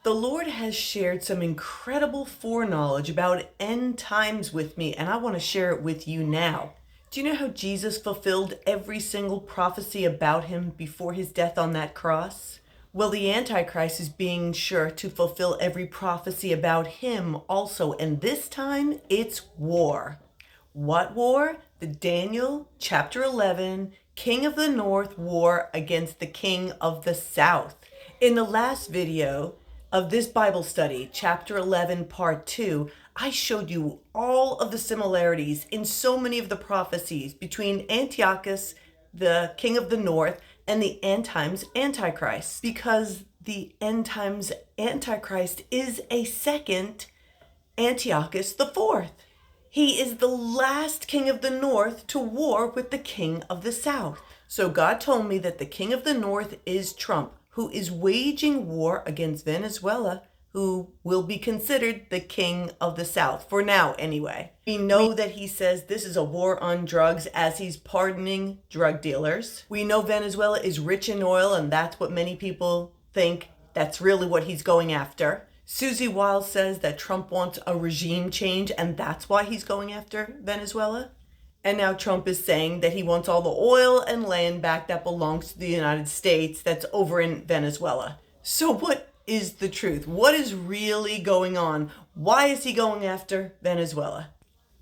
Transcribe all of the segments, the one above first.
The Lord has shared some incredible foreknowledge about end times with me, and I want to share it with you now. Do you know how Jesus fulfilled every single prophecy about him before his death on that cross? Well, the Antichrist is being sure to fulfill every prophecy about him also, and this time it's war. What war? The Daniel chapter 11, King of the North war against the King of the South. In the last video of this Bible study, chapter 11, part 2, I showed you all of the similarities in so many of the prophecies between Antiochus, the king of the north, and the end times Antichrist, because the end times Antichrist is a second Antiochus the fourth. He is the last king of the north to war with the king of the south. So God told me that the king of the north is Trump, who is waging war against Venezuela, who will be considered the king of the south, for now anyway. We know that he says this is a war on drugs as he's pardoning drug dealers. We know Venezuela is rich in oil, and that's what many people think that's really what he's going after. Susie Wiles says that Trump wants a regime change, and that's why he's going after Venezuela. And now Trump is saying that he wants all the oil and land back that belongs to the United States that's over in Venezuela. So what is the truth? What is really going on? Why is he going after Venezuela?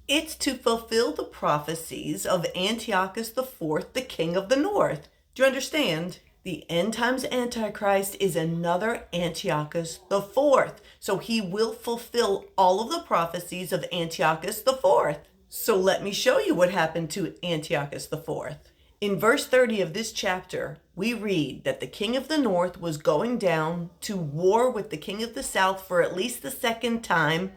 It's to fulfill the prophecies of Antiochus IV, the king of the north. Do you understand? The end times Antichrist is another Antiochus IV. So he will fulfill all of the prophecies of Antiochus IV. So let me show you what happened to Antiochus IV. In verse 30 of this chapter, we read that the king of the north was going down to war with the king of the south for at least the second time,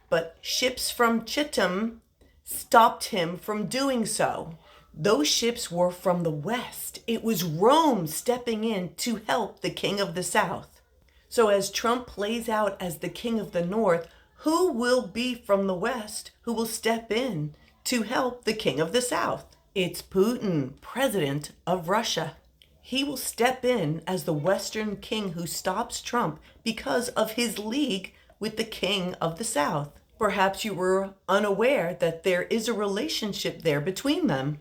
but ships from Chittim stopped him from doing so. Those ships were from the west. It was Rome stepping in to help the king of the south. So as Trump plays out as the king of the north, who will be from the west who will step in to help the king of the south? It's Putin, president of Russia. He will step in as the Western king who stops Trump because of his league with the king of the south. Perhaps you were unaware that there is a relationship there between them.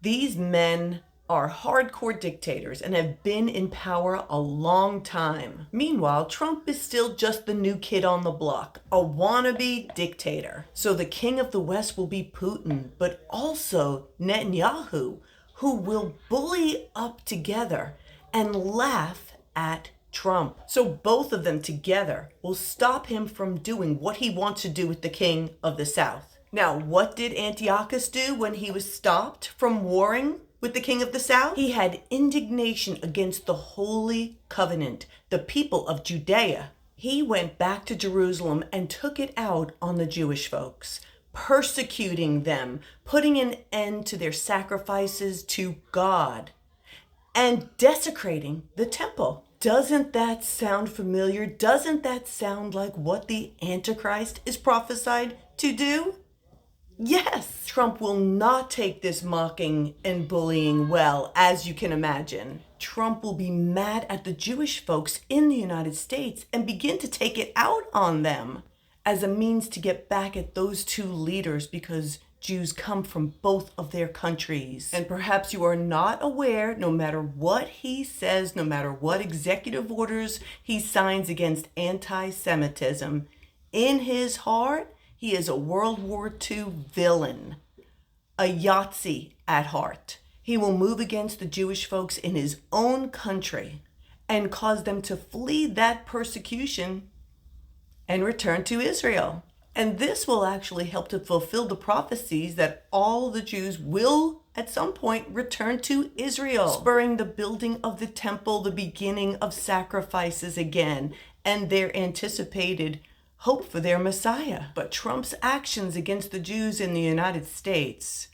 These men are hardcore dictators and have been in power a long time. Meanwhile, Trump is still just the new kid on the block, a wannabe dictator. So the king of the West will be Putin, but also Netanyahu, who will bully up together and laugh at Trump. So both of them together will stop him from doing what he wants to do with the king of the South. Now, what did Antiochus do when he was stopped from warring with the king of the south? He had indignation against the Holy Covenant, the people of Judea. He went back to Jerusalem and took it out on the Jewish folks, persecuting them, putting an end to their sacrifices to God, and desecrating the temple. Doesn't that sound familiar? Doesn't that sound like what the Antichrist is prophesied to do? Yes, Trump will not take this mocking and bullying well, as you can imagine. Trump will be mad at the Jewish folks in the United States and begin to take it out on them as a means to get back at those two leaders, because Jews come from both of their countries. And perhaps you are not aware, no matter what he says, no matter what executive orders he signs against anti-Semitism, in his heart, he is a World War II villain, a Yahtzee at heart. He will move against the Jewish folks in his own country and cause them to flee that persecution and return to Israel. And this will actually help to fulfill the prophecies that all the Jews will at some point return to Israel, spurring the building of the temple, the beginning of sacrifices again, and their anticipated hope for their Messiah. But Trump's actions against the Jews in the United States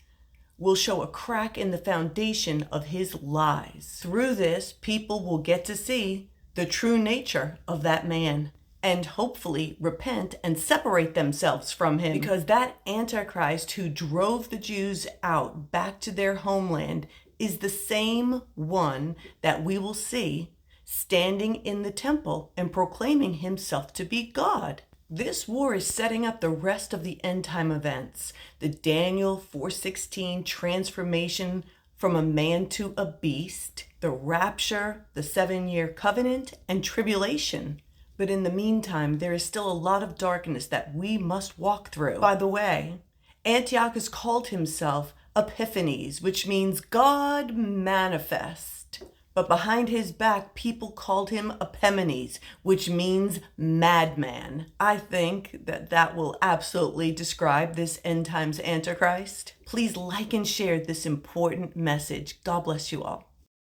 will show a crack in the foundation of his lies. Through this, people will get to see the true nature of that man and hopefully repent and separate themselves from him, because that Antichrist who drove the Jews out back to their homeland is the same one that we will see standing in the temple and proclaiming himself to be God. This war is setting up the rest of the end time events. The Daniel 4:16 transformation from a man to a beast, the rapture, the 7-year covenant, and tribulation. But in the meantime, there is still a lot of darkness that we must walk through. By the way, Antiochus called himself Epiphanes, which means God manifest. But behind his back, people called him Epimanes, which means madman. I think that will absolutely describe this end times Antichrist. Please like and share this important message. God bless you all.